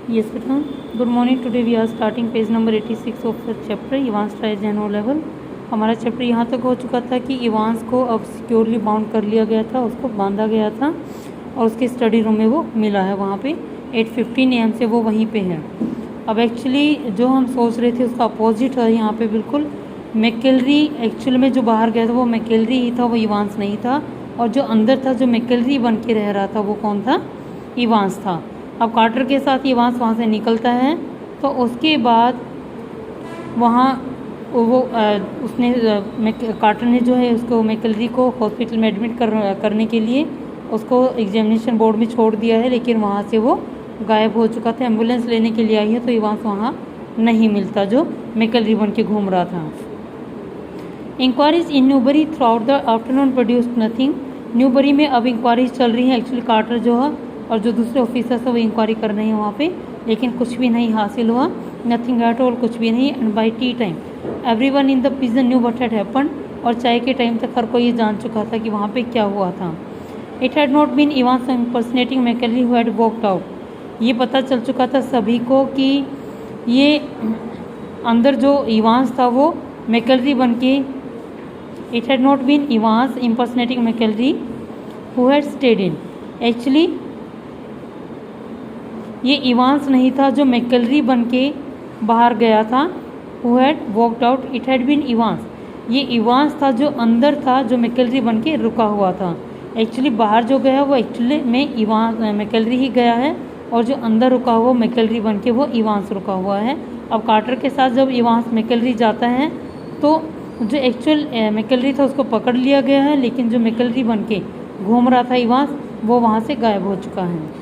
Yes, beta. Good morning. Today we are starting page number 86 of the chapter Evans tries and O level. हमारा chapter यहाँ तक हो चुका था कि इवांस को अब सिक्योरली बाउंड कर लिया गया था, उसको बांधा गया था और उसके स्टडी रूम में वो मिला है। वहाँ पे 8:15 AM से वो वहीं पे है। अब एक्चुअली जो हम सोच रहे थे उसका अपोजिट है यहाँ पे बिल्कुल। मैकेलरी एक्चुअल में जो बाहर गया था वो मैकेलरी ही था, वो इवांस नहीं था। और जो अंदर था, जो मैकेलरी बन के रह रहा था, वो कौन था? इवांस था। अब कार्टर के साथ इवांस वहाँ से निकलता है तो उसके बाद वहाँ वो उसने कार्टर ने जो है उसको मैकेलरी को हॉस्पिटल में एडमिट करने के लिए उसको एग्जामिनेशन बोर्ड में छोड़ दिया है, लेकिन वहाँ से वो गायब हो चुका था। एम्बुलेंस लेने के लिए आई है तो इवांस वहाँ नहीं मिलता जो मैकेलरी बन के घूम रहा था। Enquiries in Newbury throughout the afternoon produced nothing. Newbury में अब इंक्वायरीज चल रही है। एक्चुअली कार्टर जो है और जो दूसरे ऑफिसर्स है वो इंक्वायरी कर रहे हैं वहाँ पे, लेकिन कुछ भी नहीं हासिल हुआ। नथिंग एट ऑल, कुछ भी नहीं। And by T time everyone in the prison knew what had happened. और चाय के टाइम तक हर कोई ये जान चुका था कि वहाँ पे क्या हुआ था। It had not been Evans impersonating McElree who had walked out. ये पता चल चुका था सभी को कि ये अंदर जो इवांस था वो मैकेलरी बन के, it had not been Evans impersonating McElree who had stayed in. Actually ये इवांस नहीं था जो मैकेलरी बन के बाहर गया था, who had walked out. It had been Evans, ये इवांस था जो अंदर था, जो मैकेलरी बन के रुका हुआ था। एक्चुअली बाहर जो गया वो एक्चुअली में इवांस मैकेलरी ही गया है, और जो अंदर रुका हुआ मैकेलरी बन के वो इवांस रुका हुआ है। अब कार्टर के साथ जब इवांस मैकेलरी जाता है तो जो एक्चुअल मैकेलरी था उसको पकड़ लिया गया है, लेकिन जो मैकेलरी बन के घूम रहा था इवांस, वो वहाँ से गायब हो चुका है।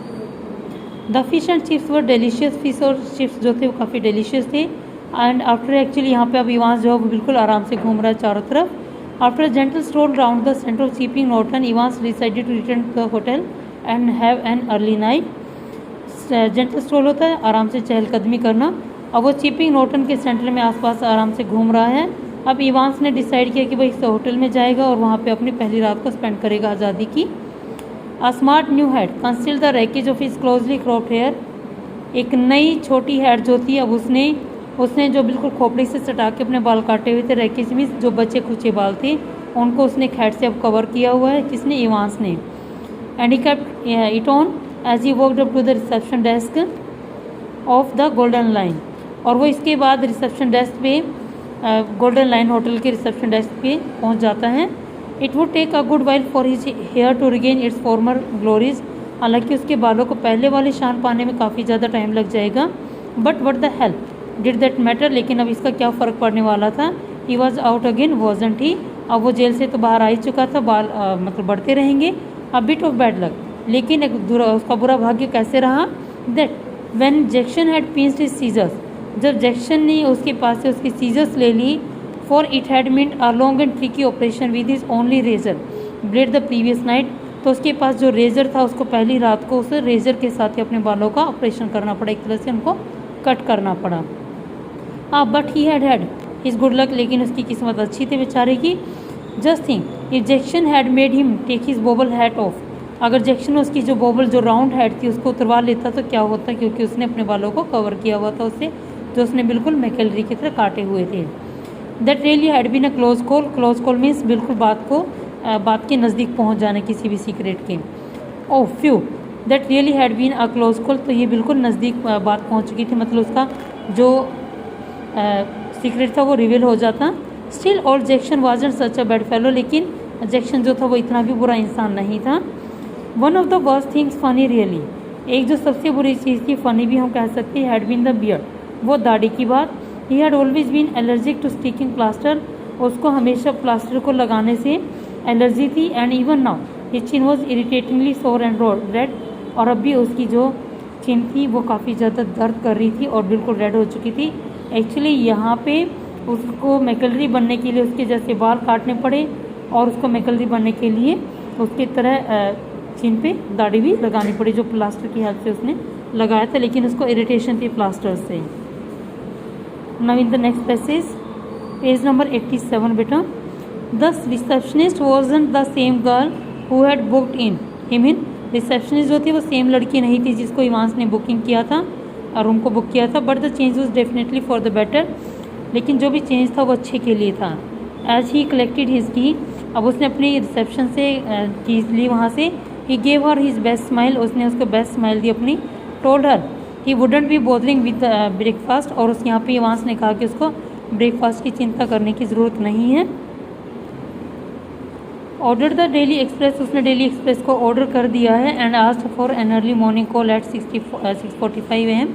The fish and chips were delicious. Fish और चिप्स जो थे वो काफ़ी डेलीशियस थे। एंड आफ्टर एक्चुअली यहाँ पे अब इवांस जो है वो बिल्कुल आराम से घूम रहा है चारों तरफ। After gentle stroll round the centre of Chipping Norton, Evans decided to return to the hotel and have an early night. Gentle stroll होता है आराम से चहलकदमी करना। अब वो चीपिंग नॉर्टन के सेंटर में आसपास आराम से घूम रहा है। अब इवांस ने डिसाइड किया कि भाई इस होटल में जाएगा और वहाँ पे अपनी पहली रात को स्पेंड करेगा आज़ादी की। A smart new head concealed the wreckage of his closely cropped hair। एक नई छोटी हेड जो थी अब उसने जो बिल्कुल खोपड़ी से सटा के अपने बाल काटे हुए थे, रैकेज में जो बचे खुचे बाल थे उनको उसने हेड से अब कवर किया हुआ है। किसने? इवांस ने। And he kept it on as he walked up to the reception desk of the Golden Line. और वो इसके बाद रिसेप्शन डेस्क पे गोल्डन लाइन होटल के रिसेप्शन डेस्क पे पहुंच जाता है। It would take a good while for his hair to regain its former glories. हालांकि उसके बालों को पहले वाले शान पाने में काफ़ी ज़्यादा टाइम लग जाएगा। But what the hell did that matter, लेकिन अब इसका क्या फ़र्क पड़ने वाला था। He was out again wasn't he. अब वो जेल से तो बाहर आ ही चुका था, बाल मतलब बढ़ते रहेंगे। A bit of bad luck, लेकिन उसका बुरा भाग्य कैसे रहा। That when Jackson had pinched his scissors, जब जैक्सन ने उसके पास से उसकी सीजर्स ले ली, for it had meant a long and tricky operation with his only razor blade the previous night। तो उसके पास जो रेजर था उसको पहली रात को उस रेजर के साथ ही अपने बालों का ऑपरेशन करना पड़ा, एक तरह से उनको कट करना पड़ा। But he had his good luck, लेकिन उसकी किस्मत अच्छी थी बेचारे की। Just think if Jackson had made him take his bobble hat off. अगर जैक्सन उसकी जो बोबल जो राउंड हैट थी उसको उतरवा लेता तो क्या होता, क्योंकि उसने अपने बालों को कवर किया हुआ था उससे, जो उसने बिल्कुल मैकेलरी की तरह काटे हुए थे। That really had been a close call. Close call means बिल्कुल बात के नज़दीक पहुंच जाने किसी भी सीक्रेट के। Oh phew, that really had been a close call, तो ये बिल्कुल नज़दीक बात पहुंच चुकी थी, मतलब उसका जो सीक्रेट था वो रिवील हो जाता। Still all Jackson wasn't such a bad fellow, लेकिन जैक्सन जो था वो इतना भी बुरा इंसान नहीं था। One of the worst things funny really, एक जो सबसे बुरी चीज़ थी, फनी भी हम कह सकते हैं, हैड बीन द बियर्ड, वो दाढ़ी की बात। He had always been allergic to sticking plaster, उसको हमेशा प्लास्टर को लगाने से एलर्जी थी। And even now his chin was irritatingly sore and red, और अब भी उसकी जो चिन थी वो काफ़ी ज़्यादा दर्द कर रही थी और बिल्कुल रेड हो चुकी थी। एक्चुअली यहाँ पे उसको मैकेलरी बनने के लिए उसके जैसे बाल काटने पड़े, और उसको मैकेलरी बनने के लिए उसकी तरह चिन पे दाढ़ी भी लगानी पड़ी, जो प्लास्टर की हेल्प से उसने लगाया था, लेकिन उसको इरिटेशन थी प्लास्टर से। Now in the next passage, page number 87 बेटा। Thus receptionist wasn't the same girl who had booked in him in। Receptionist जो थी वो सेम लड़की नहीं थी जिसको इवांस ने बुकिंग किया था। रूम को बुक किया था, but the change was definitely for the better, लेकिन जो भी चेंज था वो अच्छे के लिए था। एज ही कलेक्टेड हिज की, अब उसने अपनी रिसेप्शन से कीज ली वहाँ से। He gave her his best smile, उसने उसको बेस्ट स्माइल दी अपनी। Told her he wouldn't be bothering with breakfast, और उस यहाँ पे वहाँ ने कहा कि उसको ब्रेकफास्ट की चिंता करने की ज़रूरत नहीं है। ऑर्डर द डेली एक्सप्रेस, उसने डेली एक्सप्रेस को ऑर्डर कर दिया है। And asked for an early morning call at 6:45 AM,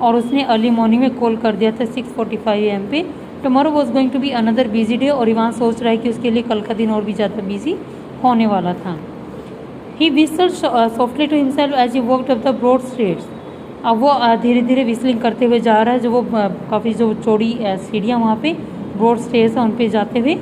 और उसने अर्ली मॉर्निंग में कॉल कर दिया था 6:45 AM पे। Tomorrow was going to be another busy day, और इवान सोच रहा है कि उसके लिए कल का दिन और भी ज़्यादा बिजी होने वाला था। He whistled softly to himself as he walked up the broad streets, अब वो धीरे धीरे विस्लिंग करते हुए जा रहा है, जो वो काफ़ी जो चौड़ी सीढ़ियाँ वहाँ पे ब्रॉड स्टेयर्स हैं उन पे जाते हुए।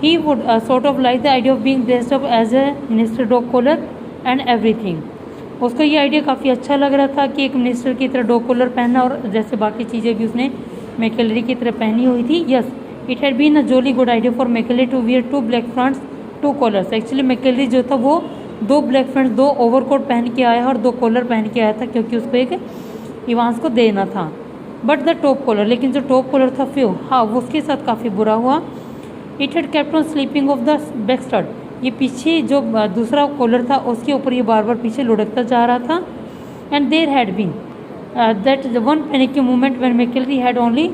He would sort of like the idea of being dressed up as a minister dog collar and everything. उसको ये आइडिया काफ़ी अच्छा लग रहा था कि एक मिनिस्टर की तरह डॉग कॉलर पहनना, और जैसे बाकी चीज़ें भी उसने मैकेलरी की तरह पहनी हुई थी। Yes, it had been a jolly good idea for McAlery to wear 2 black fronts 2 collars. Actually McAlery जो था वो 2 ब्लैक फ्रंट्स 2 ओवरकोट पहन के आया और 2 कॉलर पहन के आया था, क्योंकि उसको एक इवांस को देना था। बट द टॉप कॉलर, लेकिन जो टॉप कॉलर था फ्यू, हाँ वो उसके साथ काफ़ी बुरा हुआ। It had kept on sleeping of the back stud, ये पीछे जो दूसरा कॉलर था उसके ऊपर ये बार बार पीछे लुढ़कता जा रहा था। And there had been that one panic moment when McAlery had only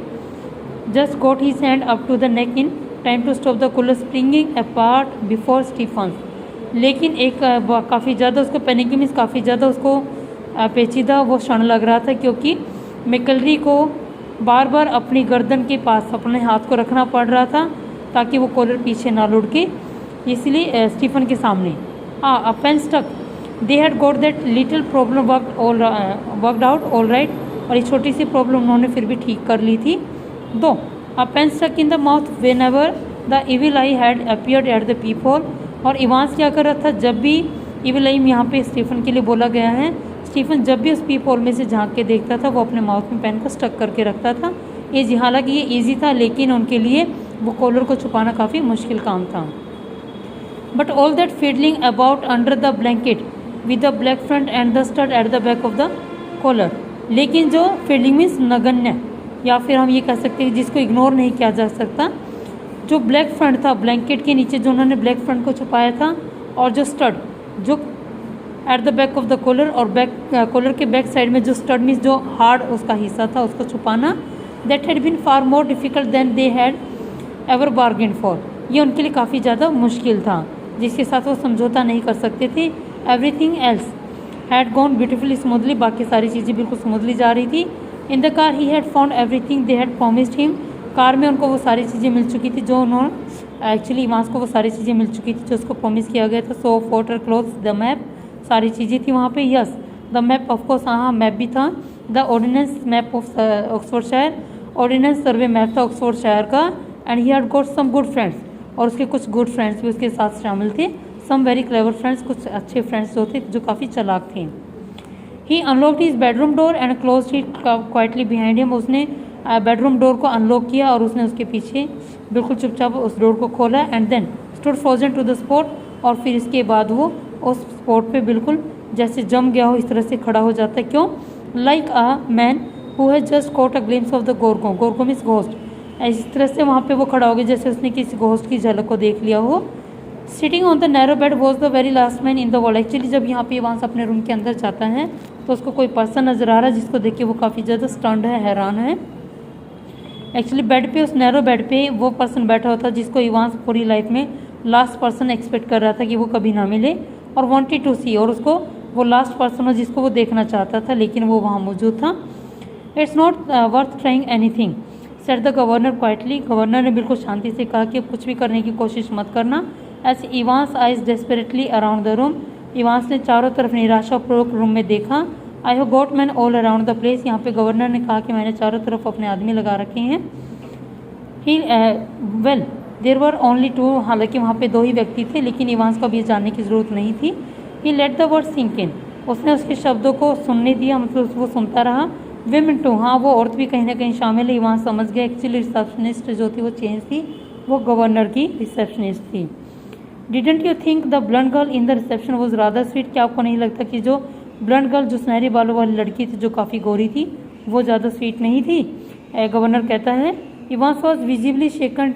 just got his hand up to the neck in time to stop the collar springing apart before Stephen's. लेकिन एक काफ़ी ज़्यादा उसको पैनिक मीन्स काफ़ी ज़्यादा उसको पेचीदा वो क्षण लग रहा था, क्योंकि मैकेलरी को बार बार अपनी गर्दन के पास अपने हाथ को रखना पड़ रहा था ताकि वो कॉलर पीछे ना लुढ़के, इसलिए स्टीफन के सामने। A pin stuck, they had got that little problem worked out all right, और ये छोटी सी प्रॉब्लम उन्होंने फिर भी ठीक कर ली थी। Though a pin stuck in the mouth whenever the evil eye had appeared at the peep hole, और इवांस क्या कर रहा था, जब भी इविल आई यहाँ पे स्टीफन के लिए बोला गया है, स्टीफन जब भी उस पीप होल में से झांक के देखता था वो अपने माउथ में पेन को स्टक करके रखता था। ये हालांकि ये ईजी था, लेकिन उनके लिए वो कॉलर को छुपाना काफ़ी मुश्किल काम था। But all that fiddling about under the blanket with the black front and the stud at the back of the collar, लेकिन जो फीडलिंग मीन्स नगण्य, या फिर हम ये कह सकते हैं जिसको इग्नोर नहीं किया जा सकता, जो ब्लैक फ्रंट था ब्लैंकेट के नीचे जो उन्होंने ब्लैक फ्रंट को छुपाया था, और जो स्टड जो at the back of the collar, और बैक कॉलर के बैक साइड में जो स्टड मीन्स जो हार्ड उसका हिस्सा था उसको छुपाना, that had been far more difficult than they had ever bargained for, ये उनके लिए काफ़ी ज़्यादा मुश्किल था जिसके साथ वो समझौता नहीं कर सकते थे। Everything else had gone beautifully smoothly, बाकी सारी चीज़ें बिल्कुल स्मूथली जा रही थी। In the car he had found everything they had promised him, car में उनको वो सारी चीज़ें मिल चुकी थी जो उन्होंने एक्चुअली इवांस को वो सारी चीज़ें मिल चुकी थी जो उसको प्रॉमिस किया गया था। Soap, water, clothes, the map, सारी चीज़ें थी वहाँ पे। यस, द मैप ऑफकोर्स, हाँ मैप भी था। The ordnance map of Oxfordshire, ordnance survey map था ऑक्सफोर्डशायर का। And he had got some good friends, और उसके कुछ गुड फ्रेंड्स भी उसके साथ शामिल थे। सम वेरी क्लेवर फ्रेंड्स, कुछ अच्छे फ्रेंड्स जो थे जो काफ़ी चालाक थे। He unlocked his bedroom door and closed it quietly behind him, उसने बेडरूम डोर को अनलॉक किया और उसने उसके पीछे बिल्कुल चुपचाप उस डोर को खोला। And then stood frozen to the spot, और फिर इसके बाद वो उस स्पॉट पे बिल्कुल जैसे जम गया हो इस तरह से खड़ा हो जाता है। क्यों? Like a man who has just caught a glimpse of the gorgo, gorgo means ghost, इस तरह से वहाँ पे वो खड़ा हो गया जैसे उसने किसी घोस्ट की झलक को देख लिया हो। Sitting on the narrow bed was the very last man in the world, actually जब यहाँ पे वहाँ से अपने रूम के अंदर जाता है तो उसको कोई पर्सन नज़र आ रहा है जिसको देख के वो काफ़ी ज़्यादा स्टन्ड है, हैरान है। एक्चुअली बेड पे, उस नैरो बेड पे वो पर्सन बैठा होता जिसको इवांस पूरी लाइफ में लास्ट पर्सन एक्सपेक्ट कर रहा था कि वो कभी ना मिले, और वांटेड टू सी, और उसको वो लास्ट पर्सन हो जिसको वो देखना चाहता था, लेकिन वो वहाँ मौजूद था। It's not worth trying anything said the governor quietly, governor ने बिल्कुल शांति से कहा कि अब कुछ भी करने की कोशिश मत करना। As Evans eyes desperately around the room, Evans ने चारों तरफ निराशापूर्वक रूम में देखा। I have got man all around the place, यहाँ पे गवर्नर ने कहा कि मैंने चारों तरफ अपने आदमी लगा रखे हैं। ही वेल देयर वर ओनली 2, हालांकि वहाँ पे 2 ही व्यक्ति थे, लेकिन इवांस को भी जानने की ज़रूरत नहीं थी। He let the word sink in, उसने उसके शब्दों को सुनने दिया, मतलब वो सुनता रहा। विमेन टू, हाँ वो औरत भी कहीं ना कहीं शामिल है, इवांस समझ गया। एक्चुअली रिसेप्शनिस्ट जो थी वो चेंज थी, वो गवर्नर की रिसेप्शनिस्ट थी। Didn't you think the blond girl in the reception was rather sweet, क्या आपको नहीं लगता कि जो ब्लंड गर्ल, जो सुनहरे बालों वाली लड़की थी जो काफ़ी गोरी थी, वो ज़्यादा स्वीट नहीं थी। गवर्नर कहता है Evans was visibly shaken.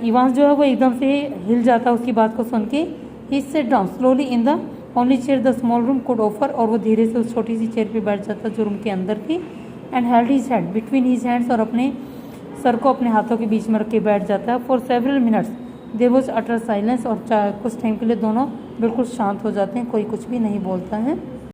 Evans जो है वो एकदम से हिल जाता उसकी बात को सुन के। He sat down slowly in the only chair the small room could offer, और वो धीरे से उस छोटी सी चेयर पे बैठ जाता जो रूम के अंदर थी। And held his head between his hands, और अपने सर को अपने हाथों के बीच में रख के बैठ जाता है। For several minutes there was utter silence, और कुछ टाइम के लिए दोनों बिल्कुल शांत हो जाते हैं, कोई कुछ भी नहीं बोलता है।